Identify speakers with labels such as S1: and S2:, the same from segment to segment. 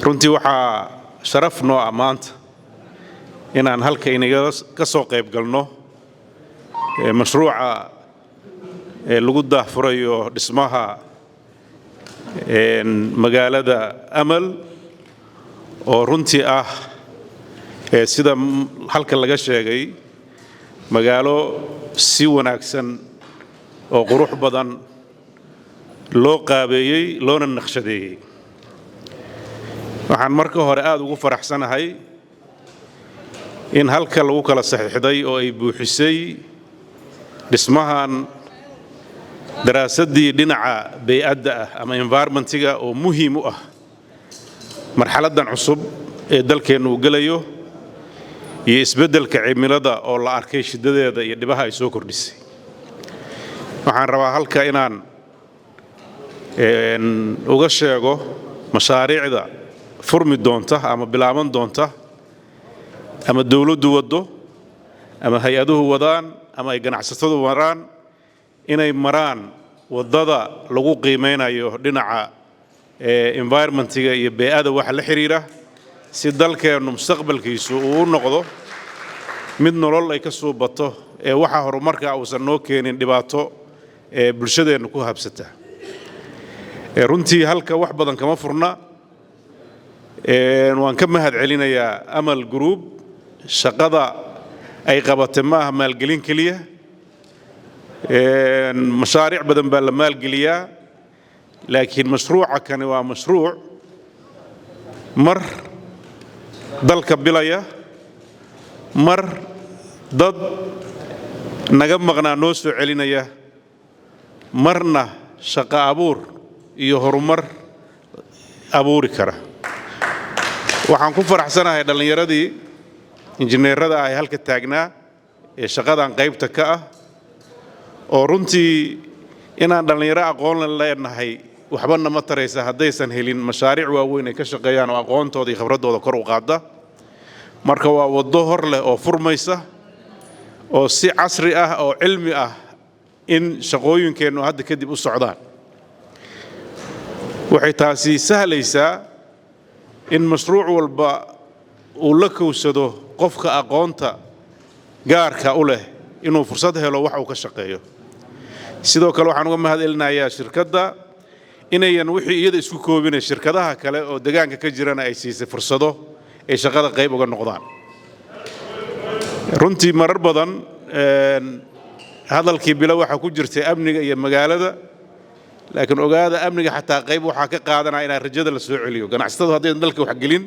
S1: runtii waxaa sharaf noo ah maanta inaan halka inaga ka soo qayb galno mashruuca lagu daahfurayo dhismaha magaalada Amal oo runtii ah sida halka laga sheegay magaalo si wanaagsan oo qurux badan loo qaabeeyay loona naqshadeeyay. waxaan marka hore aad ugu faraxsanahay in halka lagu kala saxiixday oo ay buuxisay dhismahan daraasadii dhinaca bay'adda ah ama environmentiga oo muhiim u ah marxaladan cusub ee dalkeenu galayo iyo isbeddelka cimilada oo la arkay shidadeeda iyo dhibaha ay soo kordhisay. waxaan rabaa halka inaan uga sheego mashaariicda furmi doonta ama bilaaban doonta ama dawladdu wado ama hay'aduhu wadaan ama ay ganacsatadu maraan inay maraan wadada lagu qiimeynayo dhinaca environmentiga iyo bay'ada wax la xiriira si dalkeenu mustaqbalkiisu uu noqdo mid nolol ay ka soo bato waxa horumarka uusan noo keenin dhibaato bulshadeenu ku habsata. runtii halka wax badan kama furna waan ka mahad celinayaa Amal Group shaqada ay qabatay maaha maalgelin kaliya mashaariic badan baa la maalgeliyaa laakiin mashruuca kani waa mashruuc mar dalka bilaya mar dad naga maqnaa noo soo celinaya marna shaqo abuur iyo horumar abuuri kara. waxaan ku faraxsanahay dhalinyaradii injineerada ay halka taagnaa ee shaqadan qaybta ka ah oo runtii inaan dhalinyaro aqoon leenahay waxba nama taraysa haddaysan helin mashaariic waaweyn ay ka shaqeeyaan oo aqoontooda iyo khibradooda kor u qaada. marka waa wado hor leh oo furmaysa oo si casri ah oo cilmi ah in shaqooyinkeennu hadda kadib u socdaan. waxay taasi sahlaysaa in mashruuc walba uu la kowsado qofka aqoonta gaarka u leh inuu fursad helo wax uu ka shaqeeyo. sidoo kale waxaan uga mahad celinayaa shirkadda inayan wixii iyada isku koobinay shirkadaha kale oo deegaanka ka jirana ay siisay fursado ay shaqada qayb uga noqdaan. runtii marar badan hadalkii bilo waxa ku jirtay amniga iyo magaalada laakiin ogaada amniga xataa qayb waxa ka qaadanaya in rajada la soo celiyo. ganacsatadu hadday dalka wax gelin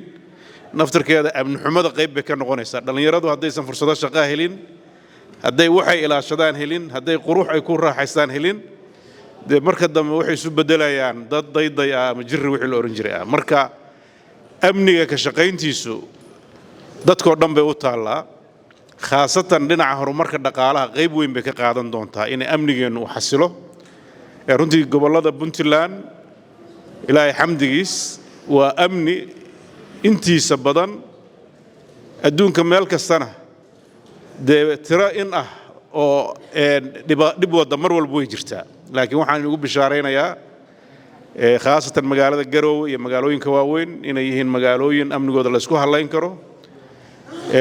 S1: naftarkeeda amni xumada qayb bay ka noqonaysaa. dhalinyaradu haddaysan fursado shaqo helin hadday waxay ilaashadaan helin hadday qurux ay ku raaxaystaan helin de marka dambe waxay isu bedelayaan dad dayday ama jirri wixii la oran jiray. marka amniga ka shaqayntiisu dadkoo dhan bay u taallaa khaasatan dhinaca horumarka dhaqaalaha qayb weyn bay ka qaadan doontaa in amnigeenu u xasilo. runtii gobolada Puntland ilaahay xamdigiis waa amni intiisa badan adduunka meel kastana de tira in ah oo dib wada mar walba way jirtaa laakiin waxaan ugu bishaareynayaa khaasatan magaalada Garowe iyo magaalooyinka waaweyn inay yihiin magaalooyin amnigooda la isku halayn karo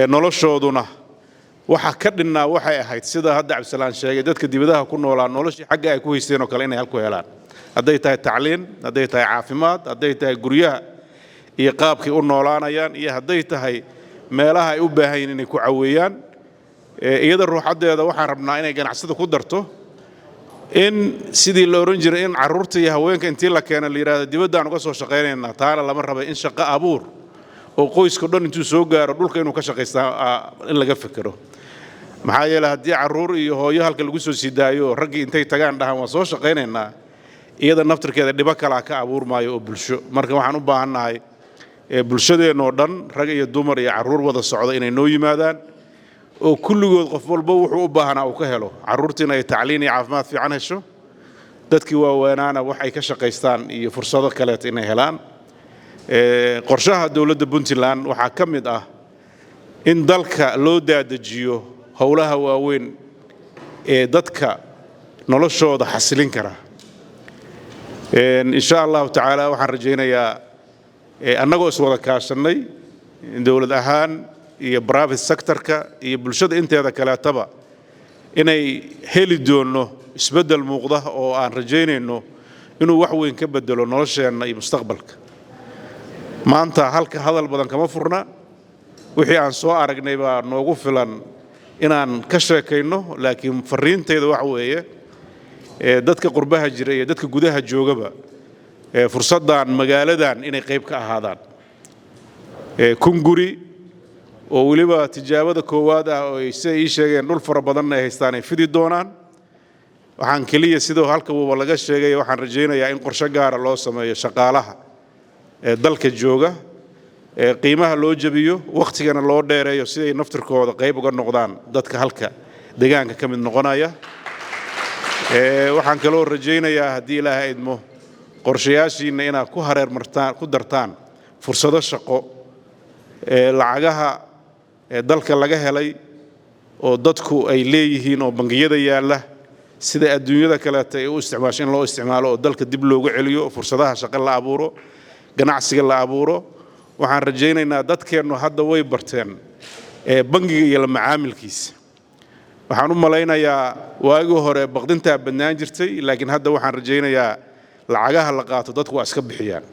S1: noloshooduna waxa ka dhinnaa waxay ahayd sida hadda Cabdisalaan sheegay dadka dibadaha ku noolaa noloshii xagga ay ku haysteen oo kale inay halku helaan hadday tahay tacliin hadday tahay caafimaad hadday tahay guryaha iyo qaabkii u noolaanayaan iyo hadday tahay meelaha ay u baahan yihiin inay ku caweeyaan. iyada ruuxadeeda waxaan rabnaa inay ganacsada ku darto in sidii la oran jiray in carruurta iyo haweenka intii la keenay la yiraahdo dibadaan uga soo shaqeynaynaa taana lama rabo in shaqo abuur oo qoyska dhan intuu soo gaaro dhulka inuu ka shaqeystaa in laga fikiro. maxaa yeelay haddii carruur iyo hooyo halka lagu soo sidaayo raggii intay tagaan dhahan waa soo shaqeynaynaa iyada naftarkeeda dhibo kala ka abuurmaayo oo bulsho. marka waxaan u baahannahay bulshadeenoo dhan rag iyo dumar iyo carruur wada socda inay noo yimaadaan oo kulligood qof walba wuxuu u baahanaa uu ka helo. carruurtiina ay tacliin iyo caafimaad fiican hesho dadkii waaweynaana wax ay ka shaqaystaan iyo fursado kale inay helaan. qorshaha dawladda Puntland waxaa ka mid ah in dalka loo daadajiyo howlaha waaweyn ee dadka noloshooda xasilin kara. insha Allah taala waxaan rajaynayaa annagoo iswada kaashanay dawlad ahaan iyo private sector-ka iyo bulshada inteeda kaleetaba inay heli doono isbeddel muuqda oo aan rajaynayno inuu wax weyn ka bedelo nolosheenna iyo mustaqbalka maanta halka hadal badan kama furna wixii aan soo aragnay baa noogu filan inaan ka sheekayno laakiin fariintayda waxa weeye dadka qurbaha jira iyo dadka gudaha joogaba fursaddan magaaladan inay qayb ka ahaadaan kunguri oo waliba tijaabada koowaad ah oo ay ii sheegeen dhul fara badan ay haystaan ay fidi doonaan waxaan kaliya sidoo halka uu laga sheegay waxaan rajaynayaa in qorshe gaar ah loo sameeyo shaqaalaha dalka jooga qiimaha loo jabiyo waqtigana loo dheereeyo si ay naftirkooda qayb uga noqdaan dadka halka deegaanka ka mid noqonaya waxaan kaloo rajaynayaa haddii Ilaahay idmo qorshayaashiina inaad ku hareer martaan ku dartaan fursado shaqo lacagaha dalka laga helay oo dadku ay leeyihiin oo bangiyada yaala sida adduunyada kale ay u isticmaasho in loo isticmaalo oo dalka dib loogu celiyo fursadaha shaqo la abuuro ganacsiga la abuuro waxaan rajaynaynaa dadkeennu hadda way barteen bangiga iyo la macaamilkiisa waxaan u malaynayaa waagii hore baqdinta badnaan jirtay laakiin hadda waxaan rajaynayaa lacagaha la qaato dadku waa iska bixiyaan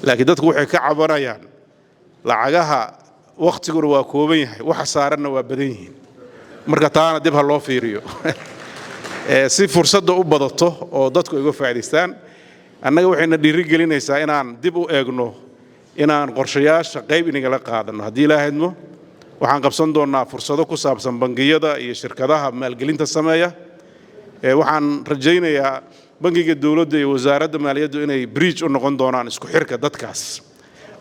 S1: laakiin dadku waxay ka cabanayaan lacagaha waqtiguna waa kooban yahay waxa saaranna waa badan yihiin marka taana dib ha loo fiiriyo si fursadda u badato oo dadku ay uga faa'iideystaan annaga waxayna dhiirigelinaysaa inaan dib u eegno inaan qorshayaasha qayb inagala qaadano haddii Ilaahay idmo waxaan qabsan doonaa fursado ku saabsan bangiyada iyo shirkadaha maalgelinta sameeya waxaan rajaynayaa bangiga dawladda iyo wasaaradda maaliyadda inay bridge u noqon doonaan isku xirka dadkaas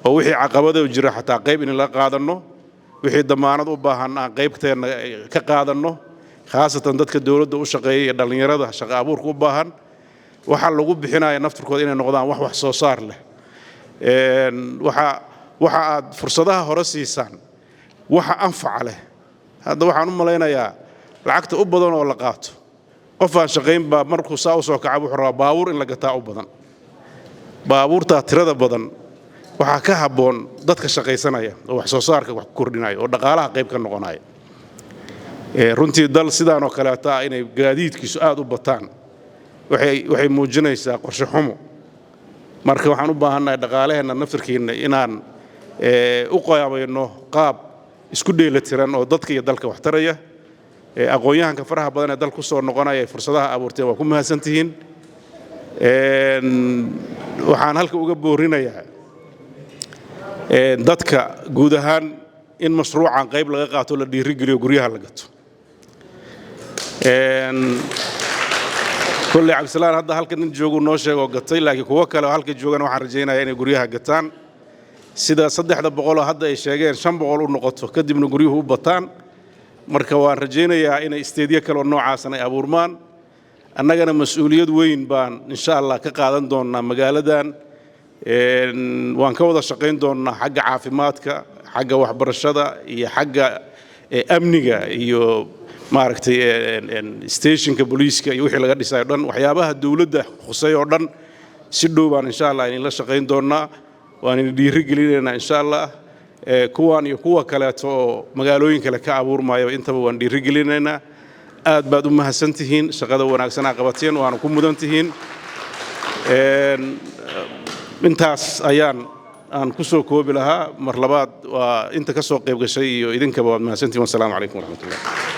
S1: oo wixii caqabado jira xataa qayb in la qaadano wixii damaanad u baahan aan qaybteena ka qaadano khaasatan dadka dawladda u shaqeeya iyo dhalinyarada shaqo abuurka u baahan waxa lagu bixinayo naftirkooda inay noqdaan wax soo saar leh waxa aad fursadaha hore siisaan waxa anfac leh hadda waxaan u malaynayaa lacagta u badan oo la qaato qof aan shaqayn baa markuu saa u soo kaca wuxuu rabaa baabuur in la gataa u badan baabuurta tirada badan waxa ka haboon dadka shaqaysanaya oo wax soo saarka wax ku kordhinaya oo dhaqaalaha qayb ka noqonaya runtii dal sidaan oo kale ah inay gaadiidkiisu aad u bataan waxay muujinaysaa qorshe xumo marka waxaan u baahanahay dhaqaalaheena naftirkiina inaan u qaabayno qaab isku dheelatiran oo dadka iyo dalka wax taraya aqoonyahanka faraha badan ee dalku soo noqonaya fursadaha abuurteen waa ku mahadsantihiin waxaan halka uga boorinayaa dadka guud ahaan in mashruucan qayb laga qaato la dhiirigeliyo guryaha la gato كل عبد السلام هذا هالك نجوجو نوشة وقتي لكن هو كلا هالك جوجنا وحرجينا يعني قريها قتان سيدا صدق هذا بقوله هذا الشيء شن بقوله نقطة كدي من قريه بطان مركوان رجينا يا إن استديا كلا نوع سنة أبو رمان أنا جنا مسؤولية وين بان إن شاء الله كقادن دونا مجالدان وان كوضع شقين دونا حاجة عافيماتك حاجة وحبر الشدة هي حاجة أمنية يو maaragtay stationka booliiska iyo wixii laga dhisay dhan waxyaabaha dawladda khusay oo dhan si dhow baan insha Allah in la shaqeyn doonaa waan dhiirigelinaynaa insha Allah kuwan iyo kuwa kale oo magaalooyin kale ka abuurmaayo intaba waan dhiirigelinaynaa aad baad u mahadsantihiin shaqada wanaagsan aad qabateen waan ku mudantihiin intaas ayaan aan ku soo koobi lahaa mar labaad waa inta ka soo qayb gashay iyo idinkaba waad mahadsantihiin wassalaamu calaykum waraxmatullaah